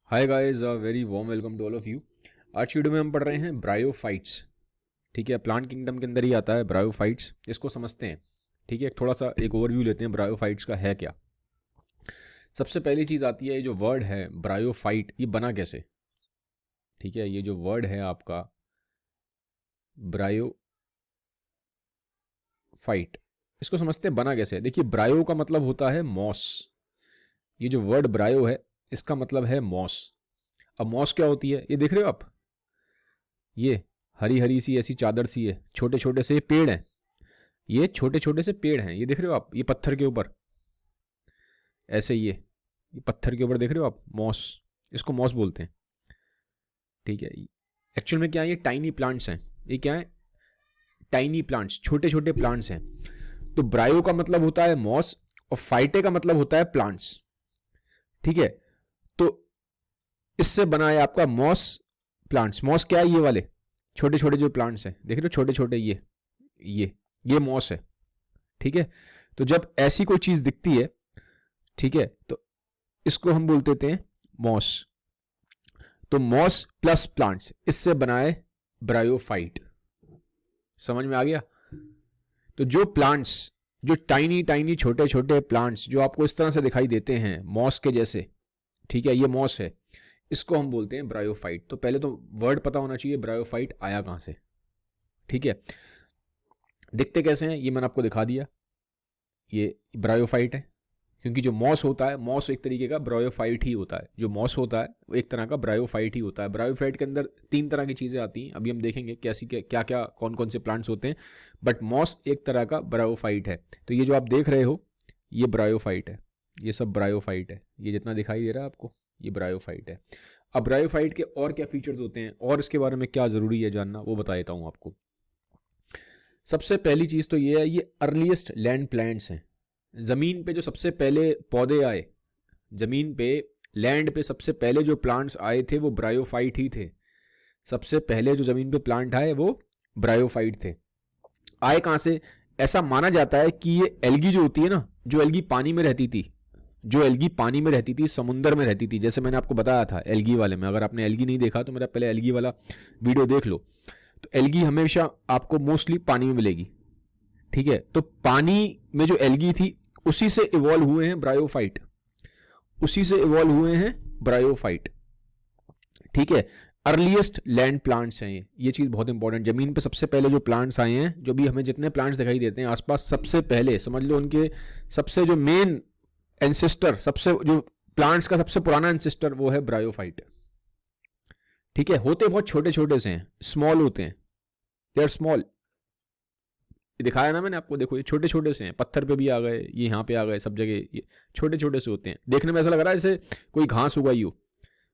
Hi guys, very warm welcome to all of you. आज की video में हम पढ़ रहे हैं ब्रायोफाइट्स। ठीक है, प्लांट किंगडम के अंदर ही आता है ब्रायोफाइट्स। इसको समझते हैं। ठीक है, थोड़ा सा एक ओवरव्यू लेते हैं ब्रायोफाइट्स का है क्या। सबसे पहली चीज़ आती है, ये जो वर्ड है ब्रायोफाइट, ये बना कैसे। ठीक है, ये जो वर्ड है आपका ब्रायोफाइट, इसको समझते हैं बना कैसे। देखिए, ब्रायो का मतलब होता है मॉस। ये जो वर्ड ब्रायो है, इसका मतलब है मॉस। अब मॉस क्या होती है, ये देख रहे हो आप, ये हरी हरी सी ऐसी चादर सी है, छोटे छोटे से पेड़ हैं। ये छोटे छोटे से पेड़ हैं, ये देख रहे हो आप, ये पत्थर के ऊपर ऐसे ये पत्थर के ऊपर देख रहे हो आप, मॉस। इसको मॉस बोलते हैं। ठीक है, एक्चुअल में क्या है, ये टाइनी प्लांट्स हैं। ये क्या है, टाइनी प्लांट्स, छोटे छोटे प्लांट्स हैं। तो ब्रायो का मतलब होता है मॉस और फाइटे का मतलब होता है प्लांट्स। ठीक है, तो इससे बना है आपका मॉस प्लांट्स। मॉस क्या है, ये वाले छोटे छोटे जो प्लांट्स हैं, देख रहे हो छोटे छोटे, ये मॉस है। ठीक है, तो जब ऐसी कोई चीज दिखती है, ठीक है, तो इसको हम बोलते थे मॉस। तो मॉस प्लस प्लांट्स, इससे बनाए ब्रायोफाइट। समझ में आ गया। तो जो प्लांट्स, जो टाइनी टाइनी छोटे छोटे प्लांट्स जो आपको इस तरह से दिखाई देते हैं मॉस के जैसे, ठीक है, ये मॉस है, इसको हम बोलते हैं ब्रायोफाइट। तो पहले तो वर्ड पता होना चाहिए ब्रायोफाइट आया कहां से। ठीक है, दिखते कैसे हैं ये मैंने आपको दिखा दिया, ये ब्रायोफाइट है। क्योंकि जो मॉस होता है, मॉस एक तरीके का ब्रायोफाइट ही होता है। जो मॉस होता है वो एक तरह का ब्रायोफाइट ही होता है। ब्रायोफाइट के अंदर 3 तरह की चीज़ें आती हैं, अभी हम देखेंगे कैसी क्या क्या कौन कौन से प्लांट्स होते हैं। बट मॉस एक तरह का ब्रायोफाइट है। तो ये जो आप देख रहे हो, ये ब्रायोफाइट है, ये सब ब्रायोफाइट है। ये जितना दिखाई दे रहा है आपको, ये ब्रायोफाइट है। अब ब्रायोफाइट के और क्या फीचर्स होते हैं और इसके बारे में क्या ज़रूरी है जानना, वो बता देता हूँ आपको। सबसे पहली चीज़ तो ये है, ये अर्लीस्ट लैंड प्लांट्स हैं। ज़मीन पे जो सबसे पहले पौधे आए, ज़मीन पे लैंड पे सबसे पहले जो प्लांट्स आए थे वो ब्रायोफाइट ही थे। सबसे पहले जो ज़मीन पे प्लांट आए वो ब्रायोफाइट थे। आए कहाँ से, ऐसा माना जाता है कि ये एल्गी जो होती है ना, जो एल्गी पानी में रहती थी, जो एल्गी पानी में रहती थी, समुंदर में रहती थी, जैसे मैंने आपको बताया था एल्गी वाले में। अगर आपने एल्गी नहीं देखा तो मेरा पहले एल्गी वाला वीडियो देख लो। तो एल्गी हमेशा आपको मोस्टली पानी में मिलेगी। ठीक है, तो पानी में जो एल्गी थी उसी से इवॉल्व हुए हैं ब्रायोफाइट, उसी से इवॉल्व हुए हैं ब्रायोफाइट। ठीक है, अर्लीस्ट लैंड प्लांट्स हैं ये चीज बहुत इंपॉर्टेंट। जमीन पे सबसे पहले जो प्लांट्स आए हैं, जो भी हमें जितने प्लांट्स दिखाई देते हैं आसपास, सबसे पहले समझ लो उनके सबसे जो मेन एंसेस्टर, सबसे जो प्लांट्स का सबसे पुराना एंसेस्टर, वो है ब्रायोफाइट। ठीक है, होते बहुत छोटे छोटे से हैं, स्मॉल होते हैं, दे आर स्मॉल। दिखाया ना मैंने आपको, देखो ये छोटे छोटे से हैं, पत्थर पे भी आ गए, ये यहाँ पे आ गए, सब जगह ये छोटे छोटे से होते हैं। देखने में ऐसा लग रहा है जैसे कोई घास उगाई हो,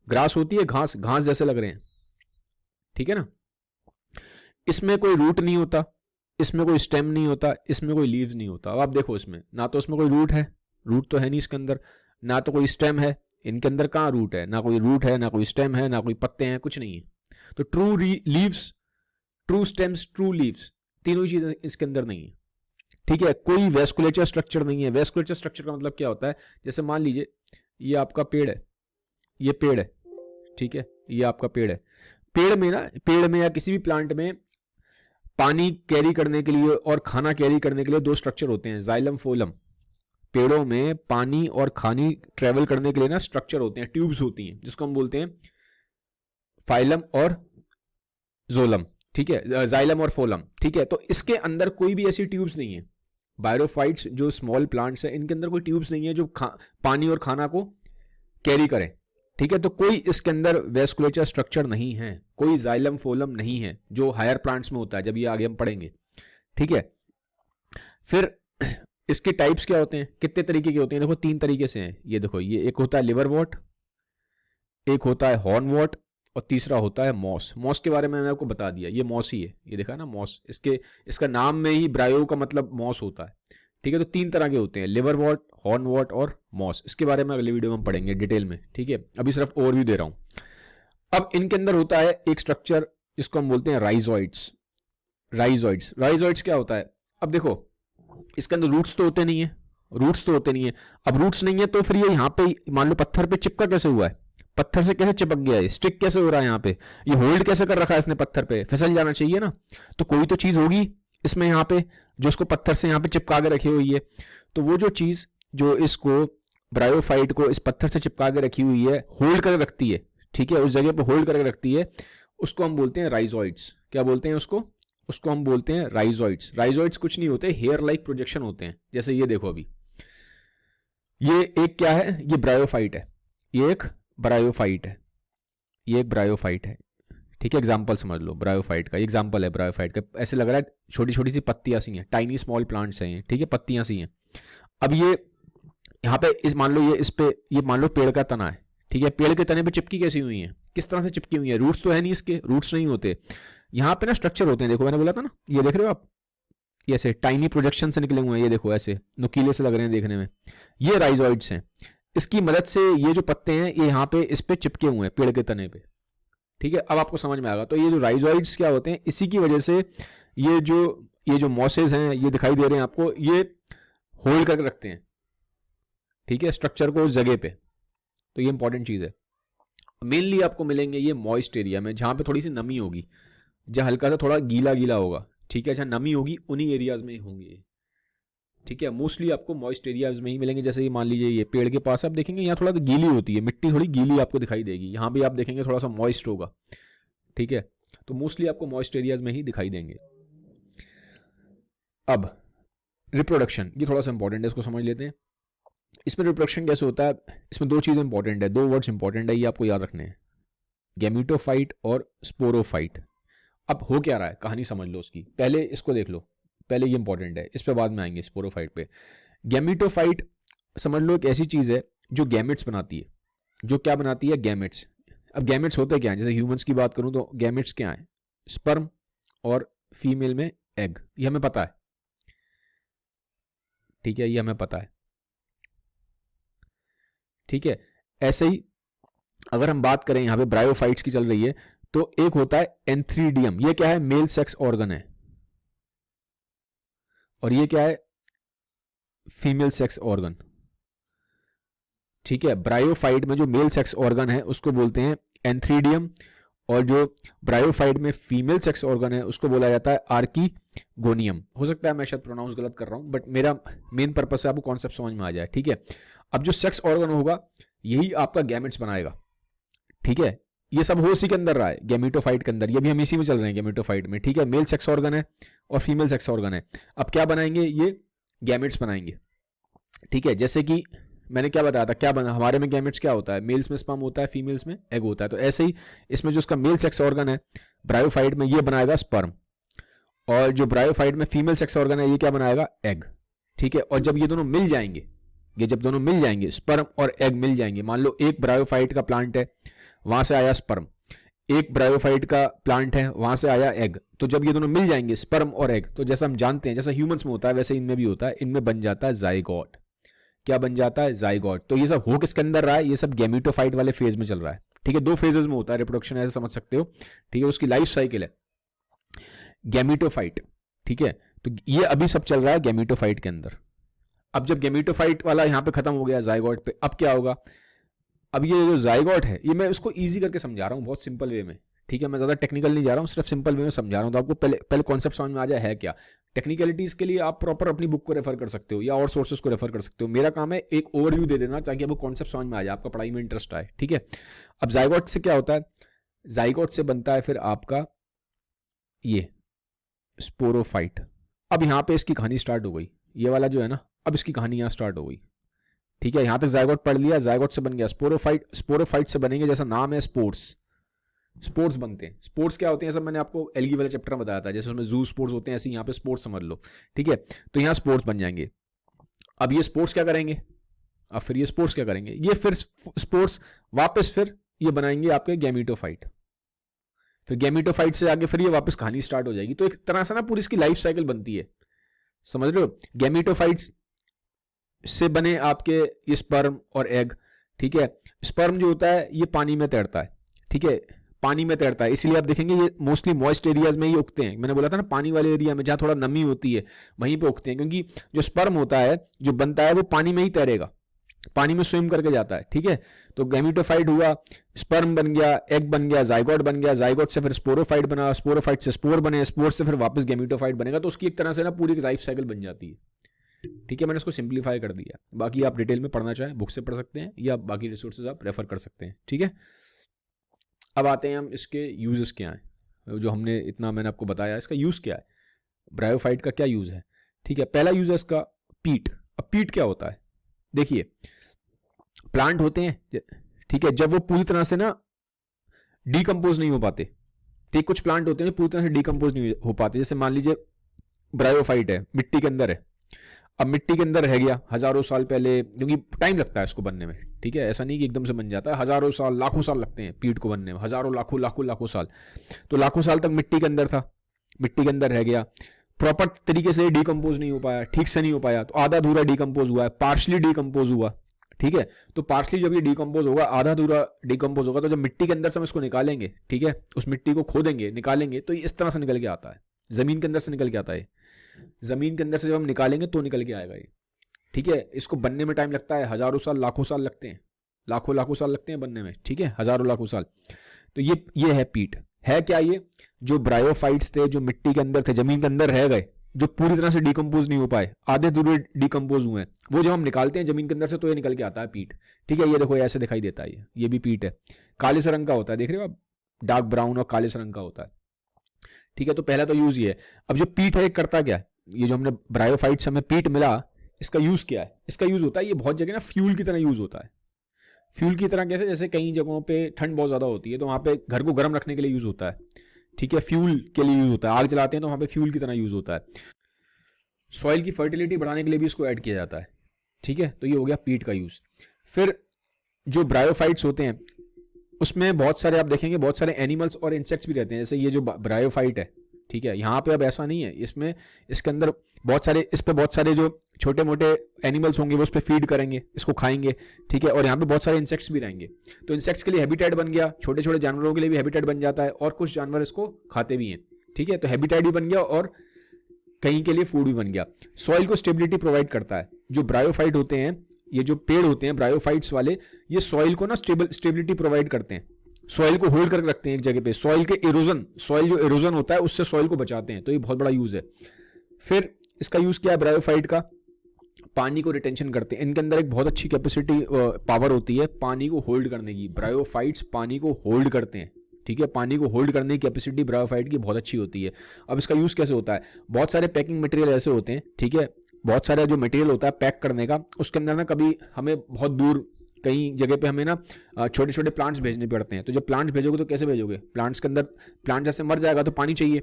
ग्रास होती है, घास घास जैसे लग रहे हैं। ठीक है ना, इसमें कोई रूट नहीं होता, इसमें कोई स्टेम नहीं होता, इसमें कोई लीव्स नहीं होता। अब आप देखो, इसमें ना तो इसमें कोई रूट है, रूट तो है नहीं इसके अंदर, ना तो कोई स्टेम है। इनके अंदर कहाँ रूट है, ना कोई रूट है, ना कोई स्टेम है, ना कोई पत्ते हैं, कुछ नहीं है। तो true leaves, true stems, true leaves, तीनों चीजें इसके अंदर नहीं है। ठीक है, कोई वेस्कुलेचर स्ट्रक्चर नहीं है। वेस्कुलेचर स्ट्रक्चर का मतलब क्या होता है, जैसे मान लीजिए ये आपका पेड़ है, ये पेड़ है, ठीक है, ये आपका पेड़ है। पेड़ में ना, पेड़ में या किसी भी प्लांट में पानी कैरी करने के लिए और खाना कैरी करने के लिए 2 स्ट्रक्चर होते हैं, जाइलम फोलम। पेड़ों में पानी और खानी ट्रेवल करने के लिए ना स्ट्रक्चर होते हैं, ट्यूब्स होती हैं, जिसको हम बोलते हैं फाइलम और जोलम। ठीक है, जाइलम और फोलम। ठीक है, तो इसके अंदर कोई भी ऐसी ट्यूब्स नहीं है। बायोफाइट्स जो स्मॉल प्लांट्स है, इनके अंदर कोई ट्यूब्स नहीं है जो पानी और खाना को कैरी करें। ठीक है, तो कोई इसके अंदर वेस्कुलेचर स्ट्रक्चर नहीं है, कोई जाइलम फोलम नहीं है, जो हायर प्लांट्स में होता है, जब ये आगे हम पढ़ेंगे। ठीक है, फिर इसके टाइप्स क्या होते हैं, कितने तरीके के होते हैं, देखो 3 तरीके से हैं ये। देखो, ये एक होता है लिवर वॉट, एक होता है हॉर्न वॉट, और तीसरा होता है मॉस। मॉस के बारे में मैंने आपको बता दिया, ये मॉस ही है, ये देखा ना मॉस, इसका नाम में ही ब्रायो का मतलब मॉस होता है। ठीक है, तो 3 तरह के होते हैं, लिवर वॉट, हॉर्न वॉट और मॉस। इसके बारे में अगले वीडियो में हम पढ़ेंगे डिटेल में। ठीक है, अभी सिर्फ ओवरव्यू दे रहा हूं। अब इनके अंदर होता है एक स्ट्रक्चर जिसको हम बोलते हैं राइजोइड्स। राइजोइड्स, राइजोइड्स क्या होता है, अब देखो इसके अंदर रूट्स तो होते नहीं है, रूट्स तो होते नहीं है। अब रूट्स नहीं है तो फिर ये यहाँ पे मान लो पत्थर पे चिपका कैसे हुआ है, पत्थर से कैसे चिपक गया है, स्टिक कैसे हो रहा है यहाँ पे, ये होल्ड कैसे कर रखा है इसने पत्थर पे, फिसल जाना चाहिए ना। तो कोई तो चीज होगी इसमें यहाँ पे जो इसको पत्थर से यहाँ पे चिपका के रखी हुई है। तो वो जो चीज जो इसको ब्रायोफाइट को इस पत्थर से चिपका के रखी हुई है, होल्ड करके रखती है, ठीक है, उस जगह पे होल्ड करके रखती है, उसको हम बोलते हैं राइजोइड्स। क्या बोलते हैं उसको? उसको हम बोलते हैं राइजोइड्स। राइजोइड्स कुछ नहीं होते, हेयर लाइक प्रोजेक्शन होते हैं। जैसे ये देखो अभी, ये एक क्या है, ये ब्रायोफाइट है, ये एक ब्रायोफाइट है, ये एक ब्रायोफाइट है, ठीक है। एग्जाम्पल समझ लो ब्रायोफाइट का, एग्जाम्पल है ब्रायोफाइट का। ऐसे लग रहा है छोटी छोटी सी पत्तियां सी हैं, टाइनी स्मॉल प्लांट्स हैं ये, ठीक है, पत्तियां सी हैं। अब ये यहाँ पे इस मान लो ये इस पे, ये मान लो पेड़ का तना है, ठीक है, पेड़ के तने पे चिपकी कैसी हुई है, किस तरह से चिपकी हुई है, रूट्स तो है नहीं, इसके रूट्स नहीं होते। यहाँ पे ना स्ट्रक्चर होते हैं, देखो मैंने बोला था ना, ये देख रहे हो आप, ये ऐसे टाइनी प्रोजेक्शन से निकले हुए हैं, ये देखो ऐसे नुकीले से लग रहे हैं देखने में, ये राइजोइड्स हैं। इसकी मदद से ये जो पत्ते हैं ये यहाँ पे इस पे चिपके हुए हैं पेड़ के तने पे, ठीक है। अब आपको समझ में आएगा। तो ये जो राइजोइड्स क्या होते हैं, इसी की वजह से ये जो मॉसेस हैं ये दिखाई दे रहे हैं आपको, ये होल्ड करके रखते हैं, ठीक है, स्ट्रक्चर को उस जगह पे। तो ये इंपॉर्टेंट चीज है। मेनली आपको मिलेंगे ये मॉइस्ट एरिया में, जहां पे थोड़ी सी नमी होगी, जहां हल्का सा थोड़ा गीला गीला होगा, ठीक है, जहां नमी होगी उन्हीं एरियाज में ही होंगे, ठीक है। मोस्टली आपको मॉइस्ट एरियाज में ही मिलेंगे। जैसे ये मान लीजिए ये पेड़ के पास आप देखेंगे यहाँ थोड़ा तो गीली होती है, मिट्टी थोड़ी गीली आपको दिखाई देगी, यहाँ भी आप देखेंगे थोड़ा सा मॉइस्ट होगा, ठीक है। तो मोस्टली आपको मॉइस्ट एरियाज में ही दिखाई देंगे। अब रिप्रोडक्शन, ये थोड़ा सा इंपॉर्टेंट है, इसको समझ लेते हैं। इसमें रिप्रोडक्शन कैसे होता है, इसमें दो चीज़ें इंपॉर्टेंट है, दो वर्ड्स इंपॉर्टेंट है, ये आपको याद रखने हैं, गैमीटोफाइट और स्पोरोफाइट। अब हो क्या रहा है, कहानी समझ लो उसकी, पहले इसको देख लो, पहले ये इंपॉर्टेंट है, इस पे बाद में आएंगे स्पोरोफाइट पे। गैमीटोफाइट समझ लो एक ऐसी चीज़ है जो गैमेट्स बनाती है। जो क्या बनाती है? गैमेट्स। अब गैमेट्स होते क्या है, जैसे ह्यूमंस की बात करूं तो गैमेट्स क्या है? स्पर्म और फीमेल में एग, ये हमें पता है, ठीक है, ये हमें पता है, ठीक है। ऐसे ही अगर हम बात करें यहां पे ब्रायोफाइट्स की चल रही है, तो एक होता है एंथ्रीडियम, ये क्या है? मेल सेक्स ऑर्गन है, और ये क्या है? फीमेल सेक्स ऑर्गन, ठीक है। ब्रायोफाइट में जो मेल सेक्स ऑर्गन है उसको बोलते हैं एंथ्रीडियम, और जो ब्रायोफाइट में फीमेल सेक्स ऑर्गन है उसको बोला जाता है आर्कीगोनियम। हो सकता है मैं शायद प्रोनाउंस गलत कर रहा हूं, बट मेरा मेन पर्पस है आपको कॉन्सेप्ट समझ में आ जाए, ठीक है। अब जो सेक्स ऑर्गन होगा यही आपका गैमेट्स बनाएगा, ठीक है। ये सब हो इसी के अंदर रहा है, गैमीटोफाइट के अंदर, ये भी हम इसी में चल रहे हैं गैमीटोफाइट में, ठीक है। मेल सेक्स ऑर्गन है और फीमेल सेक्स ऑर्गन है। अब क्या बनाएंगे? ये गैमेट्स बनाएंगे, ठीक है। जैसे कि मैंने क्या बताया था, क्या बना हमारे में गैमेट्स क्या होता है? मेल्स में स्पर्म होता है, फीमेल्स में एग होता है। तो ऐसे ही इसमें जो उसका मेल सेक्स ऑर्गन है ब्रायोफाइट में, ये बनाएगा स्पर्म, और जो ब्रायोफाइट में फीमेल सेक्स ऑर्गन है ये क्या बनाएगा? एग, ठीक है। और जब ये दोनों मिल जाएंगे, ये जब दोनों मिल जाएंगे, स्पर्म और एग मिल जाएंगे, मान लो एक ब्रायोफाइट का प्लांट है, वहां से आया स्पर्म, एक ब्रायोफाइट का प्लांट है, वहां से आया एग, तो जब ये दोनों मिल जाएंगे स्पर्म और एग, तो जैसा हम जानते हैं, जैसा ह्यूमंस में होता है वैसे इनमें भी होता है, इनमें बन जाता है जाइगोट। क्या बन जाता है? जाइगोट। तो ये सब हो किसके अंदर रहा है? ये सब गैमीटोफाइट वाले फेज में चल रहा है, ठीक है। दो फेजेस में होता है रिप्रोडक्शन, ऐसे समझ सकते हो, ठीक है। उसकी लाइफ साइकिल है गैमीटोफाइट, ठीक है। तो ये अभी सब चल रहा है गैमीटोफाइट के अंदर। अब जब गैमीटोफाइट वाला यहां पे खत्म हो गया जाइगोट पे, अब क्या होगा? अब ये जो जाइगोट है, ये मैं उसको इजी करके समझा रहा हूँ, बहुत सिंपल वे में, ठीक है। मैं ज़्यादा टेक्निकल नहीं जा रहा हूँ, सिर्फ सिंपल वे में समझा रहा हूँ, तो आपको पहले कॉन्सेप्ट समझ में आ जाए है क्या। टेक्निकलिटीज़ के लिए आप प्रॉपर अपनी बुक को रेफर कर सकते हो या और सोर्सेज को रेफर कर सकते हो। मेरा काम है एक ओवरव्यू दे देना ताकि आपको कॉन्सेप्ट समझ में आ जाए, आपका पढ़ाई में इंटरेस्ट आए, ठीक है। अब जाइगोट से क्या होता है? जाइगोट से बनता है फिर आपका ये स्पोरोफाइट। अब यहाँ पे इसकी कहानी स्टार्ट हो गई, ये वाला जो है ना, अब इसकी कहानी यहाँ स्टार्ट हो गई, ठीक है। यहां तक जाइगोट पढ़ लिया, जाइगोट से बन गया स्पोरोफाइट, स्पोरोफाइट से बनेंगे, जैसा नाम है स्पोर्स, स्पोर्ट्स बनते हैं। स्पोर्ट्स क्या होते हैं सब मैंने आपको एलगी वाले चैप्टर में बताया था, जैसे उसमें जू स्पोर्ट्स होते हैं, ऐसे यहाँ पे स्पोर्ट्स समझ लो, ठीक है। तो यहाँ स्पोर्ट्स बन जाएंगे। अब ये स्पोर्ट्स क्या करेंगे? अब फिर ये स्पोर्ट्स क्या करेंगे? ये फिर स्पोर्ट्स वापस फिर ये बनाएंगे आपके गैमीटोफाइट, फिर गैमीटोफाइट से आगे फिर ये वापस कहानी स्टार्ट हो जाएगी। तो एक तरह से ना पूरी इसकी लाइफ साइकिल बनती है, समझ रहे हो। गैमीटोफाइट्स से बने आपके ये स्पर्म और एग, ठीक है। स्पर्म जो होता है ये पानी में तैरता है, ठीक है, पानी में तैरता है, इसीलिए आप देखेंगे ये मोस्टली मॉइस्ट एरियाज में ही उगते हैं। मैंने बोला था ना, पानी वाले एरिया में जहां थोड़ा नमी होती है वहीं पे उगते हैं, क्योंकि जो स्पर्म होता है जो बनता है वो पानी में ही तैरेगा, पानी में स्विम करके जाता है, ठीक है। तो गैमेटोफाइट हुआ, स्पर्म बन गया, एग बन गया, जाइगोट बन गया, जाइगोट से फिर स्पोरोफाइट बना, स्पोरोफाइट से स्पोर बने, स्पोर से फिर वापस गैमेटोफाइट बनेगा। तो उसकी एक तरह से ना पूरी लाइफ साइकिल बन जाती है, ठीक है। मैंने इसको सिंप्लीफाई कर दिया, बाकी आप डिटेल में पढ़ना चाहें बुक से पढ़ सकते हैं या बाकी रिसोर्सेज आप रेफर कर सकते हैं, ठीक है। अब आते हैं हम इसके यूजेस क्या हैं, जो हमने इतना मैंने आपको बताया इसका यूज क्या है, ब्रायोफाइट का क्या यूज है, ठीक है। पहला यूज है इसका पीट। अब पीट क्या होता है, देखिए प्लांट होते हैं, ठीक है, जब वो पूरी तरह से ना डीकंपोज नहीं हो पाते, ठीक, कुछ प्लांट होते हैं पूरी तरह से डीकंपोज नहीं हो पाते। जैसे मान लीजिए ब्रायोफाइट है, मिट्टी के अंदर है, अब मिट्टी के अंदर रह गया हजारों साल पहले, क्योंकि टाइम लगता है इसको बनने में, ठीक है, ऐसा नहीं कि एकदम से बन जाता है, हजारों साल लाखों साल लगते हैं पीट को बनने में, हजारों लाखों लाखों लाखों साल। तो लाखों साल तक मिट्टी के अंदर था, मिट्टी के अंदर रह गया, प्रॉपर तरीके से डीकंपोज नहीं हो पाया, ठीक से नहीं हो पाया, तो आधा अधूरा डीकंपोज हुआ है, पार्शली डीकंपोज हुआ, ठीक है। तो पार्शली जब ये डीकंपोज होगा, आधा अधूरा डीकंपोज होगा, तो जब मिट्टी के अंदर से हम इसको निकालेंगे, ठीक है, उस मिट्टी को खोदेंगे, निकालेंगे, तो ये इस तरह से निकल के आता है, जमीन के अंदर से निकल के आता है, जमीन के अंदर से जब हम निकालेंगे तो निकल के आएगा ये, ठीक है। इसको बनने में टाइम लगता है, हजारों साल लाखों साल लगते हैं, लाखों लाखों साल लगते हैं बनने में, ठीक है, हजारों लाखों साल। तो ये है पीट। है क्या ये, जो ब्रायोफाइट्स थे, जो मिट्टी के अंदर थे, जमीन के अंदर रह गए, जो पूरी तरह से डिकम्पोज नहीं हो पाए, आधे अधूरे डिकम्पोज हुए, वो जब हम निकालते हैं जमीन के अंदर से तो ये निकल के आता है पीट, ठीक है। ये देखो ऐसे दिखाई देता है, ये भी पीट है, काले से रंग का होता है, देख रहे हो आप, डार्क ब्राउन और काले से रंग का होता है, ठीक है। तो पहला तो यूज ये है। अब जो पीट है करता क्या है, ये जो हमने ब्रायोफाइट्स हमें पीट मिला, इसका यूज क्या है, इसका यूज होता है, ये बहुत जगह ना फ्यूल की तरह यूज होता है। फ्यूल की तरह कैसे, जैसे कई जगहों पे ठंड बहुत ज्यादा होती है तो वहां पे घर को गर्म रखने के लिए यूज होता है, ठीक है, फ्यूल के लिए यूज होता है, आग जलाते हैं तो वहां पे फ्यूल की तरह यूज होता है। सॉइल की फर्टिलिटी बढ़ाने के लिए भी इसको ऐड किया जाता है, ठीक है। तो ये हो गया पीट का यूज। फिर जो ब्रायोफाइट्स होते हैं उसमें बहुत सारे आप देखेंगे, बहुत सारे एनिमल्स और इंसेक्ट्स भी रहते हैं, जैसे ये जो ब्रायोफाइट है, ठीक है, यहाँ पे अब ऐसा नहीं है, इसमें इसके अंदर बहुत सारे, इस पे बहुत सारे जो छोटे मोटे एनिमल्स होंगे वो उस पर फीड करेंगे, इसको खाएंगे, ठीक है। और यहाँ पे बहुत सारे इंसेक्ट्स भी रहेंगे, तो इंसेक्ट्स के लिए हैबिटेट बन गया, छोटे छोटे जानवरों के लिए भी हैबिटेट बन जाता है, और कुछ जानवर इसको खाते भी हैं, ठीक है। तो हैबिटेट भी बन गया और कहीं के लिए फूड भी बन गया। सॉइल को स्टेबिलिटी प्रोवाइड करता है। जो ब्रायोफाइट होते हैं, ये जो पेड़ होते हैं ब्रायोफाइट्स वाले, ये सॉइल को ना स्टेबिलिटी प्रोवाइड करते हैं, सॉइल को होल्ड करके रखते हैं एक जगह पे, सॉइल के इरोजन, सॉइल जो इरोजन होता है उससे सॉइल को बचाते हैं, तो ये बहुत बड़ा यूज है। फिर इसका यूज क्या है ब्रायोफाइट का, पानी को रिटेंशन करते हैं, इनके अंदर एक बहुत अच्छी कैपेसिटी पावर होती है पानी को होल्ड करने की, ब्रायोफाइट्स पानी को होल्ड करते हैं, ठीक है, पानी को होल्ड करने की कैपेसिटी ब्रायोफाइट की बहुत अच्छी होती है। अब इसका यूज कैसे होता है, बहुत सारे पैकिंग मटेरियल ऐसे होते हैं, ठीक है, बहुत सारा जो मटेरियल होता है पैक करने का, उसके अंदर ना कभी हमें बहुत दूर कहीं जगह पे हमें ना छोटे छोटे प्लांट्स भेजने पड़ते हैं, तो जब प्लांट्स भेजोगे तो कैसे भेजोगे, प्लांट्स के अंदर, प्लांट जैसे मर जाएगा तो पानी चाहिए,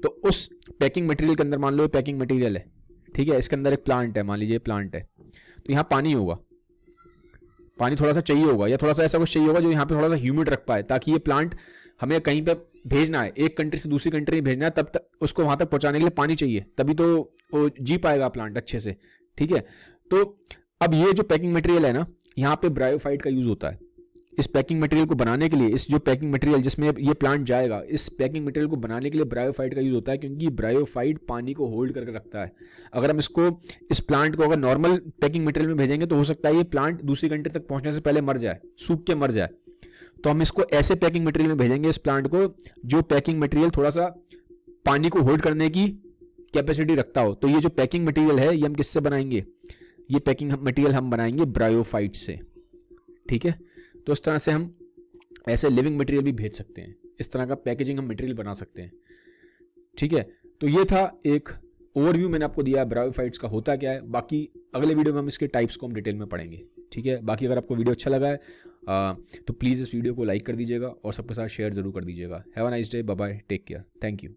तो उस पैकिंग मटेरियल के अंदर, मान लो पैकिंग मटेरियल है, ठीक है, इसके अंदर एक प्लांट है, मान लीजिए प्लांट है, तो यहाँ पानी होगा, पानी थोड़ा सा चाहिए होगा, या थोड़ा सा ऐसा कुछ चाहिए होगा जो यहाँ पे थोड़ा सा ह्यूमिड रख पाए, ताकि ये प्लांट हमें कहीं पे भेजना है, एक कंट्री से दूसरी कंट्री में भेजना है, तब तक उसको वहां तक पहुंचाने के लिए पानी चाहिए, तभी तो वो जी पाएगा प्लांट अच्छे से, ठीक है। तो अब ये जो पैकिंग मटेरियल है ना, यहाँ पे ब्रायोफाइट का यूज होता है, इस पैकिंग मटेरियल को बनाने के लिए, इस जो पैकिंग मटेरियल जिसमें ये प्लांट जाएगा, इस पैकिंग मटेरियल को बनाने के लिए ब्रायोफाइट का यूज होता है, क्योंकि ब्रायोफाइट पानी को होल्ड करके रखता है। अगर हम इसको, इस प्लांट को अगर नॉर्मल पैकिंग मटेरियल में भेजेंगे तो हो सकता है ये प्लांट दूसरी कंट्री तक पहुंचने से पहले मर जाए, सूख के मर जाए, तो हम इसको ऐसे पैकिंग मटेरियल में भेजेंगे इस प्लांट को, जो पैकिंग मटेरियल थोड़ा सा पानी को होल्ड करने की कैपेसिटी रखता हो। तो ये जो पैकिंग मटेरियल है ये हम किससे बनाएंगे, ये पैकिंग मटेरियल हम बनाएंगे ब्रायोफाइट से, ठीक है। तो इस तरह से हम ऐसे लिविंग मटेरियल भी भेज सकते हैं, इस तरह का पैकेजिंग हम मटेरियल बना सकते हैं, ठीक है। तो ये था एक ओवरव्यू मैंने आपको दिया ब्रायोफाइट्स का होता क्या है, बाकी अगले वीडियो में हम इसके टाइप्स को हम डिटेल में पढ़ेंगे, ठीक है। बाकी अगर आपको वीडियो अच्छा लगा है तो प्लीज़ इस वीडियो को लाइक कर दीजिएगा और सबके साथ शेयर जरूर कर दीजिएगा। Have a nice day, bye bye, take care, thank you.